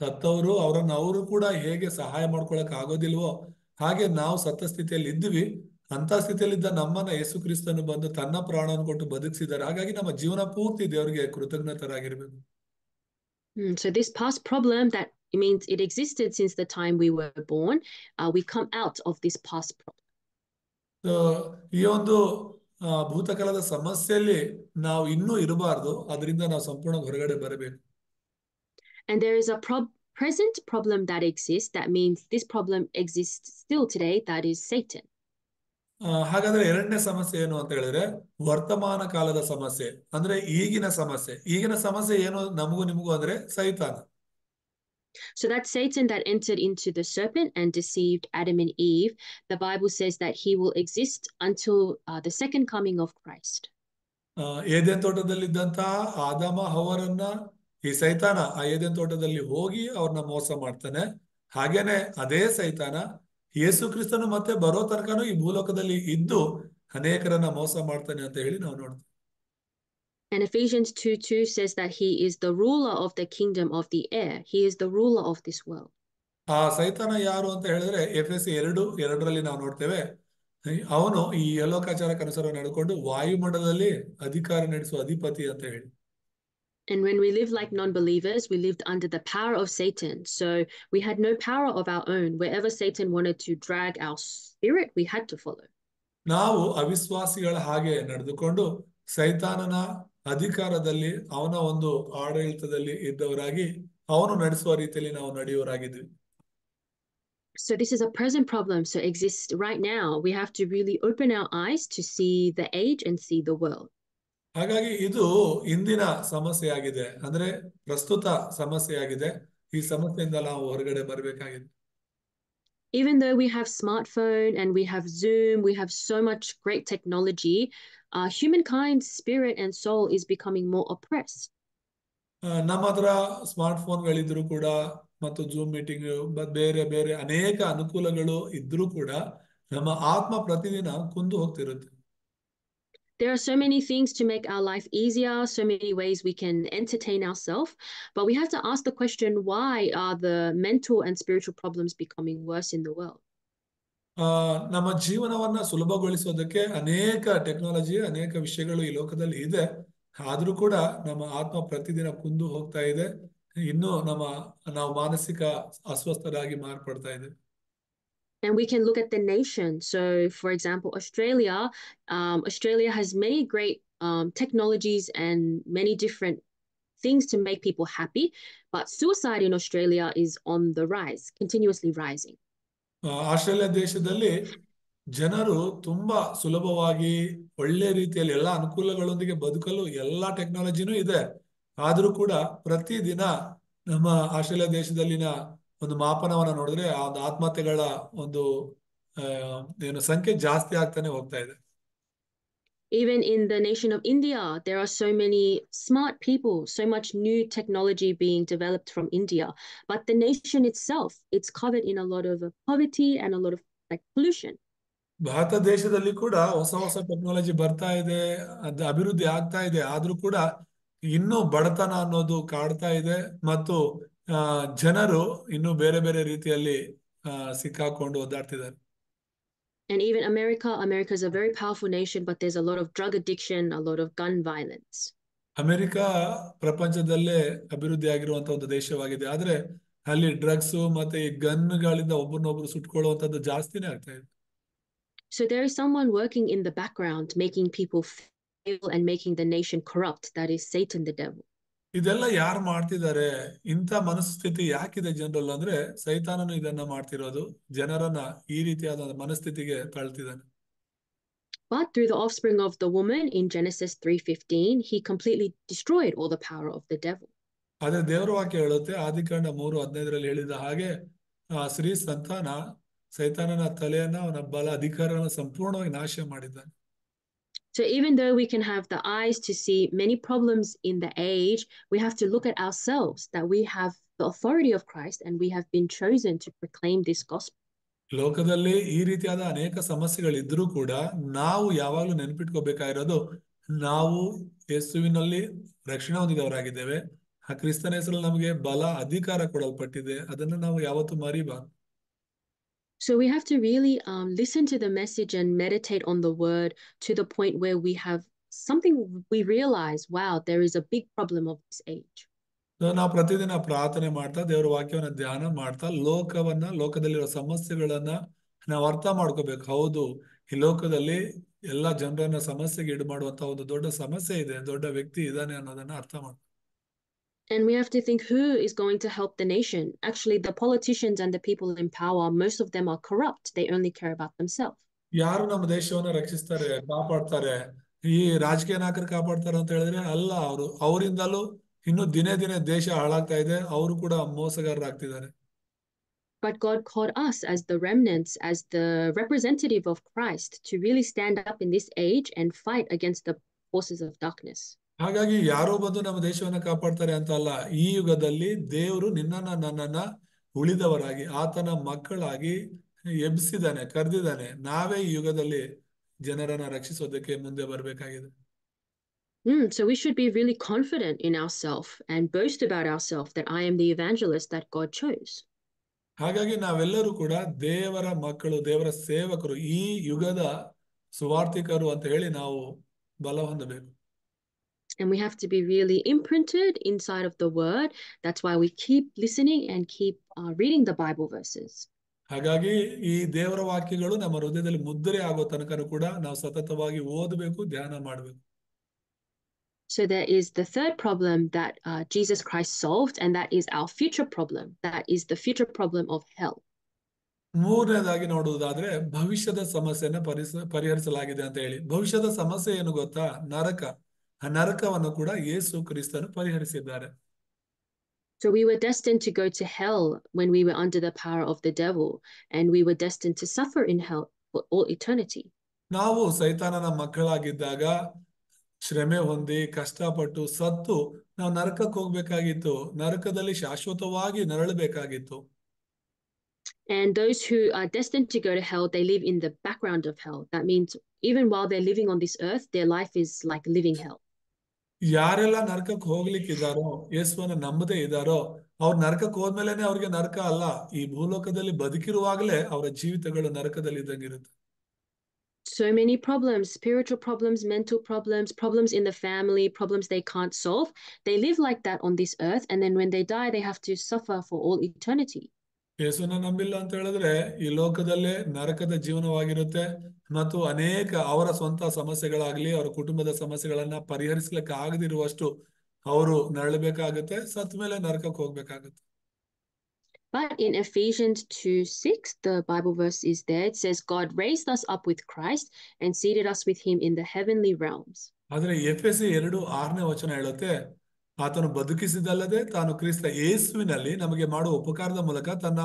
ಸತ್ತವರು ಅವರನ್ನು ಅವರು ಕೂಡ ಹೇಗೆ ಸಹಾಯ ಮಾಡ್ಕೊಳಕ್ ಆಗೋದಿಲ್ವೋ ಹಾಗೆ ನಾವು ಸತ್ತ ಸ್ಥಿತಿಯಲ್ಲಿ ಇದ್ವಿ, ಅಂತ ಸ್ಥಿತಿಯಲ್ಲಿದ್ದ ನಮ್ಮನ್ನ ಯೇಸು ಕ್ರಿಸ್ತನು ಬಂದು ತನ್ನ ಪ್ರಾಣವನ್ನು ಕೊಟ್ಟು ಬದುಕಿಸಿದ್ದಾರೆ. ಹಾಗಾಗಿ ನಮ್ಮ ಜೀವನ ಪೂರ್ತಿ ದೇವರಿಗೆ ಕೃತಜ್ಞತರಾಗಿರ್ಬೇಕು. So this past problem, that means it existed since the time we were born, we come out of this past problem. ಈ ಒಂದು ಭೂತಕಾಲದ ಸಮಸ್ಯೆಯಲ್ಲಿ ನಾವು ಇನ್ನೂ ಇರಬಾರ್ದು, ಅದರಿಂದ ನಾವು ಸಂಪೂರ್ಣ ಹೊರಗಡೆ ಬರಬೇಕು. And there is a present problem that exists, that means this problem exists still today, that is Satan. ಹಾಗಾದ್ರೆ ಎರಡನೇ ಸಮಸ್ಯೆ ಏನು ಅಂತ ಹೇಳಿದ್ರೆ ವರ್ತಮಾನ ಕಾಲದ ಸಮಸ್ಯೆ, ಅಂದ್ರೆ ಈಗಿನ ಸಮಸ್ಯೆ. ಈಗಿನ ಸಮಸ್ಯೆ ಏನು ನಮಗೂ ನಿಮಗೂ ಅಂದ್ರೆ ಸೈತಾನ. So that Satan that entered into the serpent and deceived Adam and Eve, the Bible says that he will exist until the second coming of Christ. Eden ತೋಟದಲ್ಲಿದ್ದಂತಹ ಆದಾಮ ಹವ್ವರನ್ನ ಈ ಸೈತಾನ ಆ ಏದೆನ್ ತೋಟದಲ್ಲಿ ಹೋಗಿ ಅವ್ರನ್ನ ಮೋಸ ಮಾಡ್ತಾನೆ. ಹಾಗೇನೆ ಅದೇ ಸೈತಾನ ಯೇಸು ಕ್ರಿಸ್ತನು ಮತ್ತೆ ಬರೋ ತನಕನೂ ಈ ಭೂಲೋಕದಲ್ಲಿ ಇದ್ದು ಅನೇಕರನ್ನ ಮೋಸ ಮಾಡ್ತಾನೆ ಅಂತ ಹೇಳಿ ನಾವು ನೋಡ್ತೀವಿ. And Ephesians 2:2 says that he is the ruler of the kingdom of the air. He is the ruler of this world. ಆ ಸೈತಾನ ಯಾರು ಅಂತ ಹೇಳಿದ್ರೆ ಎಫೆಸ 2:2 ನಾವು ನೋಡ್ತೇವೆ, ಅವನು ಈ ಯಲೋಕಾಚಾರಕ್ಕೆ ಅನುಸಾರ ನಡ್ಕೊಂಡು ವಾಯುಮಂಡಲದಲ್ಲಿ ಅಧಿಕಾರ ನಡೆಸುವ ಅಧಿಪತಿ ಅಂತ ಹೇಳಿ. And when we live like non-believers, we lived under the power of Satan. So we had no power of our own. Wherever Satan wanted to drag our spirit, we had to follow. ನಾವು ಅವಿಶ್ವಾಸಿಗಳ ಹಾಗೆ ನಡೆದುಕೊಂಡು ಸೈತಾನನ ಅಧಿಕಾರದಲ್ಲಿ ಅವನ ಒಂದು ಆಡಳಿತದಲ್ಲಿ ಇದ್ದವರಾಗಿ ಅವನು ನಡೆಸುವ ರೀತಿಯಲ್ಲಿ ನಾವು ನಡೆಯುವರಾಗಿದ್ವಿ. So this is a present problem. So it exists right now. We have to really open our eyes to see the age and see the world. ಹಾಗಾಗಿ ಇದು ಇಂದಿನ ಸಮಸ್ಯೆಯಾಗಿದೆ, ಅಂದ್ರೆ ಪ್ರಸ್ತುತ ಸಮಸ್ಯೆಯಾಗಿದೆ. ಈ ಸಮಸ್ಯೆಯಿಂದ ನಾವು ಹೊರಗಡೆ ಬರಬೇಕಾಗಿದೆ. Even though we have smartphone and we have Zoom, we have so much great technology, humankind's spirit and soul is becoming more oppressed. ನಮ್ಮ ಹತ್ರ ಸ್ಮಾರ್ಟ್ ಫೋನ್ಗಳಿದ್ರು ಕೂಡ ಮತ್ತು ಜೂಮ್ ಮೀಟಿಂಗ್ ಬೇರೆ ಬೇರೆ ಅನೇಕ ಅನುಕೂಲಗಳು ಇದ್ರೂ ಕೂಡ ನಮ್ಮ ಆತ್ಮ ಪ್ರತಿದಿನ ಕುಂದು ಹೋಗ್ತಿರುತ್ತೆ. There are so many things to make our life easier, so many ways we can entertain ourselves, but we have to ask the question, why are the mental and spiritual problems becoming worse in the world? ನಮ್ಮ ಜೀವನವನ್ನ ಸುಲಭಗೊಳಿಸೋದಕ್ಕೆ ಅನೇಕ technology, ಅನೇಕ ವಿಷಯಗಳು ಈ ಲೋಕದಲ್ಲಿ ಇದೆ. ಆದ್ರೂ ಕೂಡ ನಮ್ಮ ಆತ್ಮ ಪ್ರತಿದಿನ ಕುಂದು ಹೋಗ್ತಾ ಇದೆ. ಇನ್ನು ನಾವು ಮಾನಸಿಕ ಅಸ್ವಸ್ಥರಾಗಿ ಮಾರ್ಪಡ್ತಾ ಇದೆ. And we can look at the nation. So, for example, Australia has many great technologies and many different things to make people happy, but suicide in Australia is on the rise, continuously rising. Australia ದೇಶದಲ್ಲಿ ಜನರು ತುಂಬಾ ಸುಲಭವಾಗಿ ಒಳ್ಳೆ ರೀತಿಯಲ್ಲಿ ಎಲ್ಲಾ ಅನುಕೂಲಗಳೊಂದಿಗೆ ಬದುಕಲು ಎಲ್ಲಾ ಟೆಕ್ನಾಲಜಿನೂ ಇದೆ. ಆದ್ರೂ ಕೂಡ ಪ್ರತಿದಿನ ನಮ್ಮ ಆಸ್ಟ್ರೇಲಿಯಾ ದೇಶದಲ್ಲಿನ ಒಂದು ಮಾಪನವನ್ನ ನೋಡಿದ್ರೆ ಆ ಒಂದು ಆತ್ಮಹತ್ಯೆಗಳ ಒಂದು ಸಂಖ್ಯೆ ಜಾಸ್ತಿ ಆಗ್ತಾನೆ ಹೋಗ್ತಾ ಇದೆ. Even in the nation of India, there are so many smart people, so much new technology being developed from India. But the nation itself, it's covered in a lot of poverty and a lot of pollution. Bharat ದೇಶದಲ್ಲಿ ಕೂಡ ಹೊಸ ಹೊಸ technology ಬರ್ತಾ ಇದೆ, ಅದು ಅಭಿವೃದ್ಧಿ ಆಗ್ತಾ ಇದೆ. ಆದ್ರೂ ಕೂಡ ಇನ್ನೂ ಬಡತನ ಅನ್ನೋದು ಕಾಡ್ತಾ ಇದೆ ಮತ್ತು ಜನರು ಇನ್ನು ಬೇರೆ ಬೇರೆ ರೀತಿಯಲ್ಲಿ ಸಿಕ್ಕಾಕೊಂಡು ಒದ್ದಾಡ್ತಿದ್ದಾರೆ. And even America is a very powerful nation, but there's a lot of drug addiction, a lot of gun violence. America ಪ್ರಪಂಚದಲ್ಲೇ ಅಭಿವೃದ್ಧಿ ಆಗಿರುವಂತಹ ಒಂದು ದೇಶವಾಗಿದೆ. ಆದ್ರೆ ಅಲ್ಲಿ ಡ್ರಗ್ಸ್ ಮತ್ತೆ ಈ ಗನ್ಗಳಿಂದ ಒಬ್ಬರನ್ನೊಬ್ರು ಸುಟ್ಕೊಳ್ಳುವಂತದ್ದು ಜಾಸ್ತಿನೇ ಆಗ್ತಾ ಇದೆ. So there is someone working in the background, making people fail and making the nation corrupt. That is Satan, the devil. ಇದೆಲ್ಲ ಯಾರು ಮಾಡ್ತಿದ್ದಾರೆ? ಇಂಥ ಮನಸ್ಥಿತಿ ಯಾಕಿದೆ ಜನರಲ್ಲ ಅಂದ್ರೆ ಸೈತಾನನು ಇದನ್ನ ಮಾಡ್ತಿರೋದು, ಜನರನ್ನ ಈ ರೀತಿಯಾದ ಮನಸ್ಥಿತಿಗೆ ತಳ್ತಿದ್ದಾನೆ. But through the offspring of the woman in Genesis 3:15, he completely destroyed all the power of the devil. ಆದ್ರೆ ದೇವರ ವಾಕ್ಯ ಹೇಳುತ್ತೆ, ಆದಿಕಾಂಡ 3:15 ಹೇಳಿದ ಹಾಗೆ ಸ್ತ್ರೀ ಸಂತಾನ ಸೈತಾನನ ತಲೆಯನ್ನ, ಅವನ ಬಲ ಅಧಿಕಾರನ ಸಂಪೂರ್ಣವಾಗಿ ನಾಶ ಮಾಡಿದ್ದಾನೆ. So even though we can have the eyes to see many problems in the age, we have to look at ourselves, that we have the authority of Christ and we have been chosen to proclaim this gospel. ಲೋಕದಲ್ಲಿ ಈ ರೀತಿಯಾದ ಅನೇಕ ಸಮಸ್ಯೆಗಳಿದ್ರೂ ಕೂಡ ನಾವು ಯಾವಾಗಲೂ ನೆನಪಿಟ್ಕೋಬೇಕಾಗಿರೋದು, ನಾವು ಯೇಸುವಿನಲ್ಲಿ ರಕ್ಷಣೆ ಹೊಂದಿದವರಾಗಿದ್ದೇವೆ. ಆ ಕ್ರಿಸ್ತನ ಹೆಸರಲ್ಲಿ ನಮಗೆ ಬಲ ಅಧಿಕಾರ ಕೊಡಲ್ಪಟ್ಟಿದೆ. ಅದನ್ನು ನಾವು ಯಾವತ್ತೂ ಮರಿಬಾರದು. So we have to really listen to the message and meditate on the word to the point where we have something we realize, wow, there is a big problem of this age. ನಾವು ಪ್ರತಿದಿನ ಪ್ರಾರ್ಥನೆ ಮಾಡ್ತಾ ದೇವರ ವಾಕ್ಯವನ್ನ ಧ್ಯಾನ ಮಾಡ್ತಾ ಲೋಕದಲ್ಲಿರೋ ಸಮಸ್ಯೆಗಳನ್ನ ನಾವು ಅರ್ಥ ಮಾಡ್ಕೋಬೇಕು. ಹೌದು, ಈ ಲೋಕದಲ್ಲಿ ಎಲ್ಲಾ ಜನರನ್ನ ಸಮಸ್ಯೆಗೆ ಈಡು ಮಾಡುವಂತ ಒಂದು ದೊಡ್ಡ ಸಮಸ್ಯೆ ಇದೆ, ದೊಡ್ಡ ವ್ಯಕ್ತಿ ಇದ್ದಾನೆ ಅನ್ನೋದನ್ನ ಅರ್ಥ ಮಾಡ್ಬೇಕು. And we have to think, who is going to help the nation? Actually, the politicians and the people in power, most of them are corrupt. They only care about themselves. ಯಾರು ನಮ್ಮ ದೇಶವನ್ನ ರಕ್ಷಿಸ್ತಾರೆ, ಕಾಪಾಡ್ತಾರೆ, ಈ ರಾಜಕೀಯ ನಾಯಕರು ಕಾಪಾಡ್ತಾರೆ ಅಂತ ಹೇಳಿದ್ರೆ ಅಲ್ಲ, ಅವರಿಂದಲೂ ಇನ್ನು ದಿನೇ ದಿನೇ ದೇಶ ಹಾಳಾಗ್ತಾ ಇದೆ. ಅವರು ಕೂಡ ಮೋಸಗಾರರಾಗ್ತಿದ್ದಾರೆ. But God called us as the remnants, as the representative of Christ, to really stand up in this age and fight against the forces of darkness. ಹಾಗಾಗಿ ಯಾರೋ ಬಂದು ನಮ್ಮ ದೇಶವನ್ನ ಕಾಪಾಡ್ತಾರೆ ಅಂತ ಅಲ್ಲ. ಈ ಯುಗದಲ್ಲಿ ದೇವರು ನನ್ನನ್ನ ಉಳಿದವರಾಗಿ ಆತನ ಮಕ್ಕಳಾಗಿ ಎಬ್ಬಿಸಿದ್ದಾನೆ, ಕರೆದಿದ್ದಾನೆ. ನಾವೇ ಈ ಯುಗದಲ್ಲಿ ಜನರನ್ನ ರಕ್ಷಿಸೋದಕ್ಕೆ ಮುಂದೆ ಬರಬೇಕಾಗಿದೆ. So we should be really confident in ourselves and boast about ourselves that I am the evangelist that God chose. ಹಾಗಾಗಿ ನಾವೆಲ್ಲರೂ ಕೂಡ ದೇವರ ಮಕ್ಕಳು, ದೇವರ ಸೇವಕರು, ಈ ಯುಗದ ಸುವಾರ್ತಿಕರು ಅಂತ ಹೇಳಿ ನಾವು ಬಲ ಹೊಂದಬೇಕು. And we have to be really imprinted inside of the word. That's why we keep listening and keep reading the Bible verses. ಹಾಗಾಗಿ ಈ ದೇವರ ವಾಕ್ಯಗಳು ನಮ್ಮ ಹೃದಯದಲ್ಲಿ ಮುದ್ರೆ ಆಗೋ ತನಕನೂ ಕೂಡ ನಾವು ಸತತವಾಗಿ ಓದಬೇಕು, ಧ್ಯಾನ ಮಾಡಬೇಕು. So there is the third problem that Jesus Christ solved, and that is our future problem. That is the future problem of hell. ಮೂರನೇದಾಗಿ ನೋಡುವುದಾದ್ರೆ ಭವಿಷ್ಯದ ಸಮಸ್ಯೆಯನ್ನ ಪರಿಹರಿಸಲಾಗಿದೆ ಅಂತ ಹೇಳಿ. ಭವಿಷ್ಯದ ಸಮಸ್ಯೆ ಏನು ಗೊತ್ತಾ? ನರಕ. ಆ ನರಕವನ್ನು ಕೂಡ ಯೇಸು ಕ್ರಿಸ್ತನು ಪರಿಹರಿಸಿದ್ದಾರೆ. So we were destined to go to hell when we were under the power of the devil, and we were destined to suffer in hell for all eternity. ನಾವು ಸೈತಾನನ ಮಕ್ಕಳಾಗಿದ್ದಾಗ ಶ್ರಮೆ ಹೊಂದಿ ಕಷ್ಟಪಟ್ಟು ಸತ್ತು ನಾವು ನರಕಕ್ಕೆ ಹೋಗ್ಬೇಕಾಗಿತ್ತು, ನರಕದಲ್ಲಿ ಶಾಶ್ವತವಾಗಿ ನರಳಬೇಕಾಗಿತ್ತು. And those who are destined to go to hell, they live in the background of hell. That means even while they're living on this earth, their life is like living hell. ಯಾರೆಲ್ಲ ನರಕಕ್ಕೆ ಹೋಗ್ಲಿಕ್ಕಿದಾರೋ, ಯೇಸುವನ್ನ ನಂಬದೇ ಇದಾರೋ, ಅವ್ರ ನರಕಕ್ಕೆ ಹೋದ್ಮೇಲೆನೆ ಅವ್ರಿಗೆ ನರಕ ಅಲ್ಲ, ಈ ಭೂಲೋಕದಲ್ಲಿ ಬದುಕಿರುವಾಗಲೇ ಅವರ ಜೀವಿತಗಳು ನರಕದಲ್ಲಿ ಇದ್ದಂಗಿರುತ್ತೆ. So many problems, spiritual problems, mental problems, problems in the family, problems they can't solve. They live like that on this earth, and then when they die, they have to suffer for all eternity. ಯೇಸುನ ನಂಬಿಲ್ಲ ಅಂತ ಹೇಳಿದ್ರೆ ಈ ಲೋಕದಲ್ಲೇ ನರಕದ ಜೀವನವಾಗಿರುತ್ತೆ, ಮತ್ತು ಅನೇಕ ಅವರ ಸ್ವಂತ ಸಮಸ್ಯೆಗಳಾಗ್ಲಿ ಅವರ ಕುಟುಂಬದ ಸಮಸ್ಯೆಗಳನ್ನ ಪರಿಹರಿಸ್ಲಿಕ್ಕೆ ಆಗದಿರುವಷ್ಟು ಅವರು ನರಳಬೇಕಾಗುತ್ತೆ, ಸತ್ ಮೇಲೆ ನರಕಕ್ಕೆ ಹೋಗ್ಬೇಕಾಗುತ್ತೆ. But in Ephesians 2:6, the Bible verse is there. It says, God raised us up with Christ and seated us with him in the heavenly realms. ಆದ್ರೆ ಎಫೆಸಿ 2:6 ವಚನ ಹೇಳುತ್ತೆ, ಆತನು ಬದುಕಿಸಿದಲ್ಲದೆ ತಾನು ಕ್ರಿಸ್ತ ಯೇಸುವಿನಲ್ಲಿ ನಮಗೆ ಮಾಡುವ ಉಪಕಾರದ ಮೂಲಕ ತನ್ನ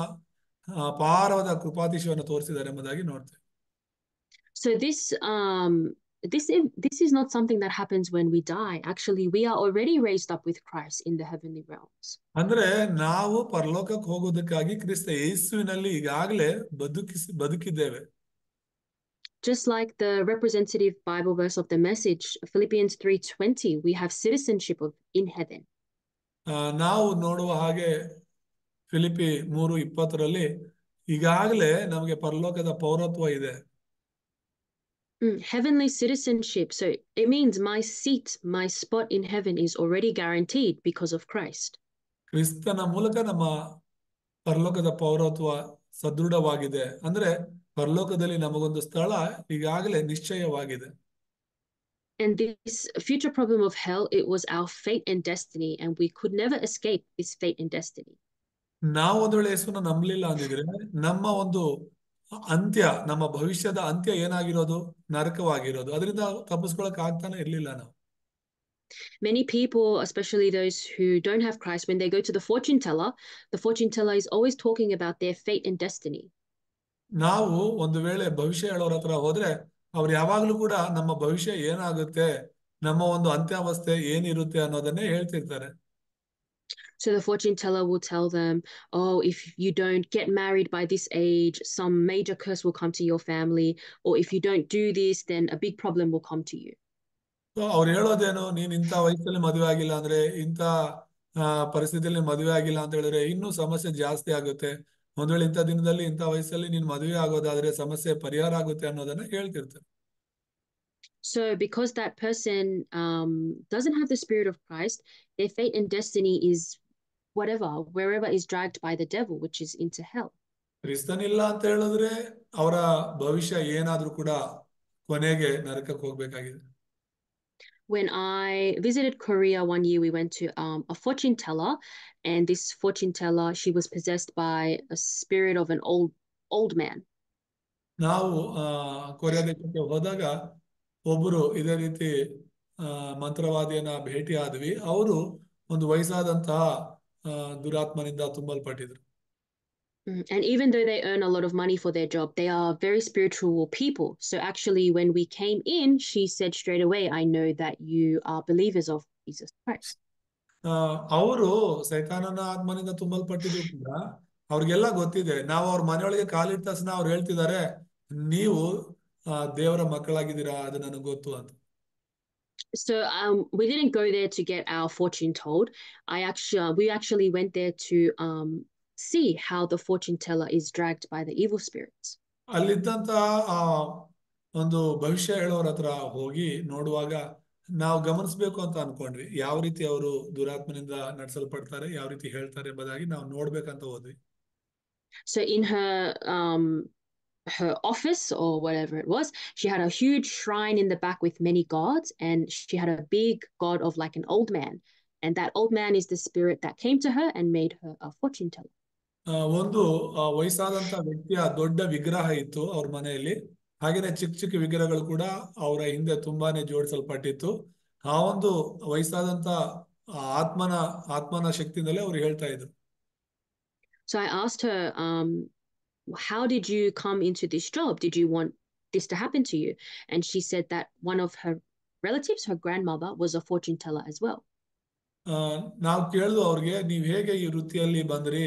ಅಪಾರವಾದ ಕೃಪಾತಿಶಯವನ್ನು ತೋರಿಸಿದ್ದಾರೆ ಎಂಬುದಾಗಿ ನೋಡ್ತೇವೆ. So this is not something that happens when we die. Actually, we are already raised up with Christ in the heavenly realms. ಅಂದ್ರೆ ನಾವು ಪರಲೋಕಕ್ಕೆ ಹೋಗೋದಕ್ಕಾಗಿ ಕ್ರಿಸ್ತ ಯೇಸುವಿನಲ್ಲಿ ಈಗಾಗಲೇ ಬದುಕಿದ್ದೇವೆ. Just like the representative Bible verse of the message, Philippians 3:20, we have citizenship in heaven. ನಾವು ನೋಡುವ ಹಾಗೆ ಫಿಲಿಪಿ 3:20 ಈಗಾಗಲೇ ನಮಗೆ ಪರಲೋಕದ ಪೌರತ್ವ ಇದೆ. Heavenly citizenship. So it means my seat, my spot in heaven is already guaranteed because of Christ. ಕ್ರಿಸ್ತನ ಮೂಲಕ ನಮ್ಮ ಪರಲೋಕದ ಪೌರತ್ವ ಸದೃಢವಾಗಿದೆ. ಅಂದ್ರೆ ಪರಲೋಕದಲ್ಲಿ ನಮಗೊಂದು ಸ್ಥಳ ಈಗಾಗಲೇ ನಿಶ್ಚಯವಾಗಿದೆ. And this future problem of hell, it was our fate and destiny, and we could never escape this fate and destiny. ನಾವು ಒಂದು ವೇಳೆ ಯೇಸುವನ್ನ ನಂಬಲಿಲ್ಲ ಅಂದಿದ್ರೆ ನಮ್ಮ ಒಂದು ಅಂತ್ಯ, ನಮ್ಮ ಭವಿಷ್ಯದ ಅಂತ್ಯ ಏನಾಗಿರೋದು? ನರಕವಾಗಿರೋದು. ಅದರಿಂದ ತಪ್ಪಿಸ್ಕೊಳಕ್ ಆಗ್ತಾನೆ ಇರ್ಲಿಲ್ಲ ನಾವು. Many people, especially those who don't have Christ, when they go to the fortune teller is always talking about their fate and destiny. ನಾವು ಒಂದು ವೇಳೆ ಭವಿಷ್ಯ ಹೇಳೋರ ಹತ್ರ ಹೋದ್ರೆ ಅವ್ರು ಯಾವಾಗ್ಲೂ ಕೂಡ ನಮ್ಮ ಭವಿಷ್ಯ ಏನಾಗುತ್ತೆ, ನಮ್ಮ ಒಂದು ಅಂತ್ಯಾವಸ್ಥೆ ಏನಿರುತ್ತೆ ಅನ್ನೋದನ್ನೇ ಹೇಳ್ತಿರ್ತಾರೆ. So the fortune teller will tell them, oh, if you don't get married by this age, some major curse will come to your family, or if you don't do this, then a big problem will come to you. ಅವ್ರು ಹೇಳೋದೇನು, ನೀನ್ ಇಂಥ ವಯಸ್ಸಲ್ಲಿ ಮದುವೆ ಆಗಿಲ್ಲ ಅಂದ್ರೆ, ಇಂಥ ಪರಿಸ್ಥಿತಿಯಲ್ಲಿ ಮದುವೆ ಆಗಿಲ್ಲ ಅಂತ ಹೇಳಿದ್ರೆ ಇನ್ನೂ ಸಮಸ್ಯೆ ಜಾಸ್ತಿ ಆಗುತ್ತೆ. ಒಂದ್ ವೇಳೆ ಇಂಥ ದಿನದಲ್ಲಿ ಇಂಥ ವಯಸ್ಸಲ್ಲಿ ನೀನ್ ಮದುವೆ ಆಗೋದಾದ್ರೆ ಸಮಸ್ಯೆ ಪರಿಹಾರ ಆಗುತ್ತೆ ಅನ್ನೋದನ್ನ ಹೇಳ್ತಿರ್ತಾರೆ. So because that person doesn't have the spirit of Christ, their fate and destiny is wherever is dragged by the devil, which is into hell. ಕ್ರಿಸ್ತನಿಲ್ಲ ಅಂತ ಹೇಳಿದ್ರೆ ಅವರ ಭವಿಷ್ಯ ಏನಾದ್ರೂ ಕೂಡ ಕೊನೆಗೆ ನರಕಕ್ಕೆ ಹೋಗ್ಬೇಕಾಗಿದೆ. When I visited Korea one year, we went to a fortune teller, and this fortune teller, she was possessed by a spirit of an old man. ನಾವು Korea ದೇಶಕ್ಕೆ ಹೋದಾಗ ಒಬ್ಬರು ಇದೇ ರೀತಿ ಮಂತ್ರವಾದಿಯನ್ನ ಭೇಟಿ ಆದ್ವಿ. ಅವರು ಒಂದು ವಯಸ್ಸಾದಂತಹ ದುರಾತ್ಮನಿಂದ ತುಂಬಲ್ಪಟ್ಟಿದ್ರು. And even though they earn a lot of money for their job, they are very spiritual people. So actually, when we came in, she said straight away, I know that you are believers of Jesus Christ. ಅವರು ಸೈತಾನನ ಆತ್ಮನಿಂದ ತುಂಬಲ್ಪಟ್ಟಿದ್ರು ಕೂಡ ಅವ್ರಿಗೆಲ್ಲ ಗೊತ್ತಿದೆ. ನಾವು ಅವ್ರ ಮನೆಯೊಳಗೆ ಕಾಲಿಟ್ಟ ತಕ್ಷಣ ಅವ್ರು ಹೇಳ್ತಿದ್ದಾರೆ, ನೀವು ದೇವರ ಮಕ್ಕಳಾಗಿದ್ದೀರಾ, ಅದು ನನಗೆ ಗೊತ್ತು ಅಂತ. So we didn't go there to get our fortune told. We actually went there to see how the fortune teller is dragged by the evil spirits. ಅಲ್ಲಿದ್ದಂತ ಒಂದು ಭವಿಷ್ಯ ಹೇಳೋರ ಹತ್ರ ಹೋಗಿ ನೋಡುವಾಗ ನಾವು ಗಮನಿಸ್ಬೇಕು ಅಂತ ಅನ್ಕೊಂಡ್ವಿ, ಯಾವ ರೀತಿ ಅವರು ದುರಾತ್ಮನಿಂದ ನಡೆಸಲ್ಪಡ್ತಾರೆ, ಯಾವ ರೀತಿ ಹೇಳ್ತಾರೆ ಎಂಬುದಾಗಿ ನಾವು ನೋಡ್ಬೇಕಂತ ಹೋದ್ವಿ. So in her office or whatever it was, she had a huge shrine in the back with many gods, and she had a big god of like an old man, and that old man is the spirit that came to her and made her a fortune teller. ಒಂದು ವಯಸ್ಸಾದಂತ ವ್ಯಕ್ತಿಯ ದೊಡ್ಡ ವಿಗ್ರಹ ಇತ್ತು ಅವ್ರ ಮನೆಯಲ್ಲಿ. ಹಾಗೇನೆ ಚಿಕ್ಕ ಚಿಕ್ಕ ವಿಗ್ರಹಗಳು ಕೂಡ ಅವರ ಹಿಂದೆ ತುಂಬಾನೇ ಜೋಡಿಸಲ್ಪಟ್ಟಿತ್ತು. ಆ ಒಂದು ವಯಸ್ಸಾದಂತ ಆತ್ಮನ ಶಕ್ತಿಯಿಂದಲೇ ಅವ್ರು ಹೇಳ್ತಾ ಇದ್ರು. So I asked her, how did you come into this job? Did you want this to happen to you? And she said that one of her relatives, her grandmother was a fortune teller as well. ನಾವು ಕೇಳಿದ್ವು ಅವ್ರಿಗೆ, ನೀವ್ ಹೇಗೆ ಈ ವೃತ್ತಿಯಲ್ಲಿ ಬಂದ್ರಿ,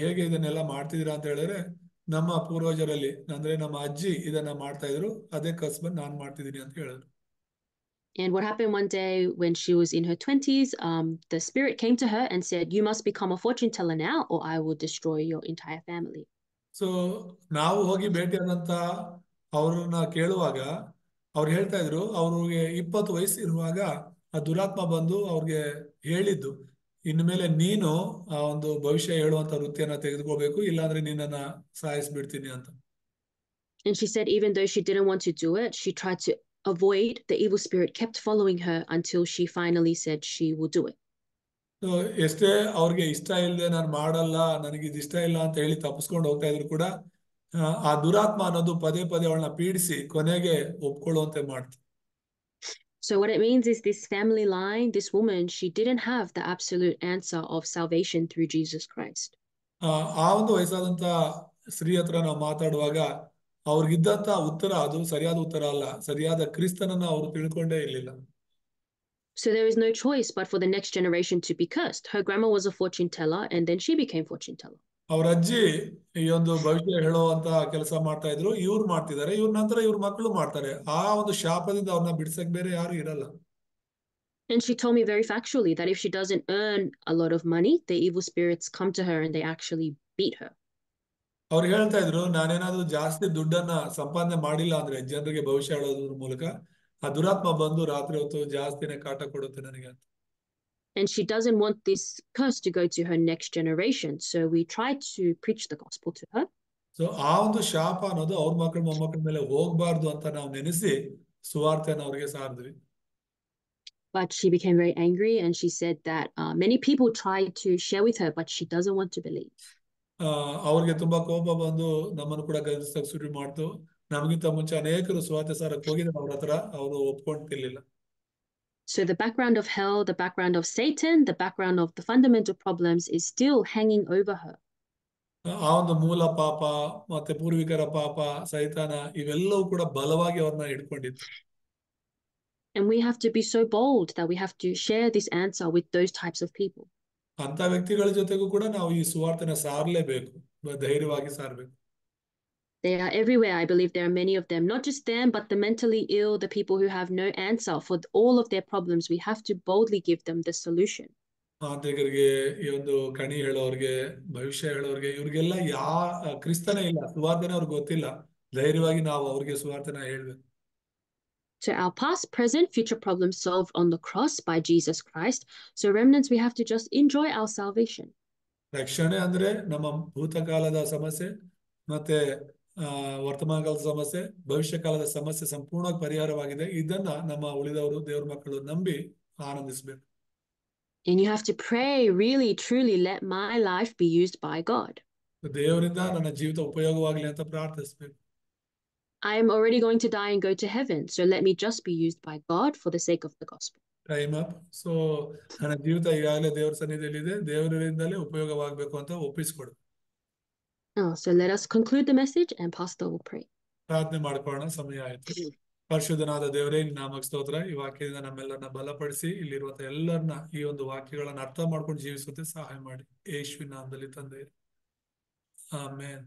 ಹೇಗೆ ಇದನ್ನೆಲ್ಲ ಮಾಡ್ತಿದ್ದೀರಾ ಅಂತ ಹೇಳಿದ್ರೆ, ನಮ್ಮ ಪೂರ್ವಜರಲ್ಲಿ ಅಂದ್ರೆ ನಮ್ಮ ಅಜ್ಜಿ ಇದನ್ನ ಮಾಡ್ತಾ ಇದ್ರು, ಅದೇ ಕಸ್ಬನ್ ನಾನ್ ಮಾಡ್ತಿದ್ದೀನಿ ಅಂತ ಹೇಳಿದ್ರು. And what happened one day when she was in her 20s, the spirit came to her and said, you must become a fortune teller now or I will destroy your entire family. So ನಾವು ಹೋಗಿ ಭೇಟಿಯಾದಂತ ಅವ್ರನ್ನ ಕೇಳುವಾಗ ಅವ್ರು ಹೇಳ್ತಾ ಇದ್ರು, ಅವ್ರಿಗೆ 20 ವಯಸ್ಸು ಇರುವಾಗ ಆ ದುರಾತ್ಮ ಬಂದು ಅವ್ರಿಗೆ ಹೇಳಿದ್ದು, ಇನ್ಮೇಲೆ ನೀನು ಆ ಒಂದು ಭವಿಷ್ಯ ಹೇಳುವಂತ ವೃತ್ತಿಯನ್ನ ತೆಗೆದುಕೋಬೇಕು, ಇಲ್ಲಾಂದ್ರೆ ನಿನ್ನನ್ನ ಸಾಯಿಸ್ಬಿಡ್ತೀನಿ ಅಂತ. And she said even though she didn't want to do it, she tried to avoid, the evil spirit kept following her until she finally said she will do it. So ಎಷ್ಟೇ ಅವ್ರಿಗೆ ಇಷ್ಟ ಇಲ್ಲದೆ ನಾನು ಮಾಡಲ್ಲ, ನನಗೆ ಇದು ಇಷ್ಟ ಇಲ್ಲ ಅಂತ ಹೇಳಿ ತಪ್ಪಿಸ್ಕೊಂಡು ಹೋಗ್ತಾ ಇದ್ರು ಕೂಡ ಆ ದುರಾತ್ಮ ಅನ್ನೋದು ಪದೇ ಪದೇ ಅವಳನ್ನ ಪೀಡಿಸಿ ಕೊನೆಗೆ ಒಪ್ಕೊಳ್ಳುವಂತೆ ಮಾಡ್ತು. So what it means is this family line, this woman, she didn't have the absolute answer of salvation through Jesus Christ. ಆ ಒಂದು ವಯಸ್ಸಾದಂತ ಸ್ತ್ರೀ ಹತ್ರ ನಾವು ಮಾತಾಡುವಾಗ ಅವ್ರಿಗಿದ್ದಂತ ಉತ್ತರ ಅದು ಸರಿಯಾದ ಉತ್ತರ ಅಲ್ಲ, ಸರಿಯಾದ ಕ್ರಿಸ್ತನನ್ನ ಅವರು ತಿಳ್ಕೊಂಡೇ ಇರ್ಲಿಲ್ಲ. So there is no choice but for the next generation to be cursed. Her grandma was a fortune teller and then she became fortune teller. ಅವ್ರ ಅಜ್ಜಿ ಈ ಒಂದು ಭವಿಷ್ಯ ಹೇಳುವಂತ ಕೆಲಸ ಮಾಡ್ತಾ ಇದ್ರು, ಇವ್ರು ಮಾಡ್ತಿದ್ದಾರೆ, ಇವ್ರ ನಂತರ ಇವ್ರ ಮಕ್ಕಳು ಮಾಡ್ತಾರೆ. ಆ ಒಂದು ಶಾಪದಿಂದ ಅವ್ರನ್ನ ಬಿಡ್ಸಕ್ ಬೇರೆ ಯಾರು ಇರಲ್ಲ. And she told me very factually that if she doesn't earn a lot of money, the evil spirits come to her and they actually beat her. ಅವ್ರು ಹೇಳ್ತಾ ಇದ್ರು, ನಾನೇನಾದ್ರೂ ಜಾಸ್ತಿ ದುಡ್ಡನ್ನ ಸಂಪಾದನೆ ಮಾಡಿಲ್ಲ ಅಂದ್ರೆ ಜನರಿಗೆ ಭವಿಷ್ಯ ಹೇಳೋದ್ರ ಮೂಲಕ ಆ ದುರಾತ್ಮ ಬಂದು ರಾತ್ರಿ ಹೊತ್ತು ಜಾಸ್ತಿನೇ ಕಾಟ ಕೊಡುತ್ತೆ ನನಗೆ ಅಂತ. And she doesn't want this curse to go to her next generation. So we try to preach the gospel to her. So ಆ ಒಂದು ಶಾಪ ಅನ್ನೋದು ಅವ್ರ ಮಕ್ಕಳ ಮೊಮ್ಮಕ್ಕಳ ಮೇಲೆ ಹೋಗ್ಬಾರ್ದು ಅಂತ ನಾವು ನೆನೆಸಿ ಸುವಾರ್ತೆನ ಅವ್ರಿಗೆ ಸಾರಿದ್ವಿ. But she became very angry and she said that many people tried to share with her, but she doesn't want to believe. ಅವ್ರಿಗೆ ತುಂಬಾ ಕೋಪ ಬಂದು ನಮ್ಮನ್ನು ಕೂಡ ಗದರಿಸಕ್ ಶುರು ಮಾಡ್ತು. ನಮಗಿಂತ ಮುಂಚೆ ಅನೇಕರು ಸುವಾರ್ತೆ ಸಾರಕ್ಕೆ ಹೋಗಿದ್ರು ಅವ್ರ ಹತ್ರ, ಅವರು ಒಪ್ಕೊಂತಿರ್ಲಿಲ್ಲ. So the background of hell, the background of Satan, the background of the fundamental problems is still hanging over her. ಆ ಒಂದು ಮೂಲ ಪಾಪ ಮತ್ತೆ ಪೂರ್ವಿಕರ ಪಾಪ, ಸೈತಾನ, ಇವೆಲ್ಲವೂ ಕೂಡ ಬಲವಾಗಿ ಅವ್ರನ್ನ ಹಿಡ್ಕೊಂಡಿತ್ತು. And we have to be so bold that we have to share this answer with those types of people. ಅಂತ ವ್ಯಕ್ತಿಗಳ ಜೊತೆಗೂ ಕೂಡ ನಾವು ಈ ಸುವಾರ್ತೆನ ಸಾರಲೇಬೇಕು, ಧೈರ್ಯವಾಗಿ ಸಾರಬೇಕು. They are everywhere. I believe there are many of them, not just them, but the mentally ill, the people who have no answer for all of their problems. We have to boldly give them the solution. ಮಾಂತ್ರಿಕರಿಗೆ, ಈ ಒಂದು ಕಣಿ ಹೇಳೋರ್ಗೆ, ಭವಿಷ್ಯ ಹೇಳೋರ್ಗೆ, ಇವ್ರಿಗೆಲ್ಲ ಕ್ರಿಸ್ತನೇ ಇಲ್ಲ, ಸುವಾರ್ತೆನೇ ಅವ್ರಿಗೆ ಗೊತ್ತಿಲ್ಲ. ಧೈರ್ಯವಾಗಿ ನಾವು ಅವ್ರಿಗೆ ಸುವಾರ್ತೆನ ಹೇಳ್ಬೇಕು. So our past, present, future problems solved on the cross by Jesus Christ. So remnants, we have to just enjoy our salvation. ರಕ್ಷಣೆ ಅಂದ್ರೆ ನಮ್ಮ ಭೂತಕಾಲದ ಸಮಸ್ಯೆ ಮತ್ತೆ ವರ್ತಮಾನ ಕಾಲದ ಸಮಸ್ಯೆ, ಭವಿಷ್ಯ ಕಾಲದ ಸಮಸ್ಯೆ ಸಂಪೂರ್ಣವಾಗಿ ಪರಿಹಾರವಾಗಿದೆ. ಇದನ್ನ ನಮ್ಮ ಉಳಿದವರು ದೇವ್ರ ಮಕ್ಕಳು ನಂಬಿ ಆನಂದಿಸಬೇಕು. And you have to pray, really, truly, let my life be used by God. ದೇವರಿಂದ ನನ್ನ ಜೀವಿತ ಉಪಯೋಗವಾಗಲಿ ಅಂತ ಪ್ರಾರ್ಥಿಸಬೇಕು. I am already going to die and go to heaven, so let me just be used by God for the sake of the gospel. Time up. So ನನ್ನ ಜೀವಿತ ಈಗಾಗಲೇ ದೇವರ ಸನ್ನಿಧಿಯಲ್ಲಿದೆ, ದೇವರಿಂದಲೇ ಉಪಯೋಗವಾಗಬೇಕು ಅಂತ ಒಪ್ಪಿಸ್ಕೊಡು. So let us conclude the message and Pastor will pray. ಪ್ರಾರ್ಥನೆ ಮಾಡ್ಕೊಳ್ಳೋಣ, ಸಮಯ ಆಯ್ತು. ಪರಿಶುದ್ಧನಾದ ದೇವರೇ, ನಿನ್ನ ನಾಮಕ್ಕೆ ಸ್ತೋತ್ರ. ಈ ವಾಕ್ಯದಿಂದ ನಮ್ಮೆಲ್ಲರನ್ನ ಬಲಪಡಿಸಿ ಇಲ್ಲಿರುವಂತ ಎಲ್ಲರನ್ನ ಈ ಒಂದು ವಾಕ್ಯಗಳನ್ನ ಅರ್ಥ ಮಾಡ್ಕೊಂಡು ಜೀವಿಸುವಂತೆ ಸಹಾಯ ಮಾಡಿ. ಯೇಸುವಿನ ನಾಮದಲ್ಲಿ ತಂದೆ, ಆಮೆನ್.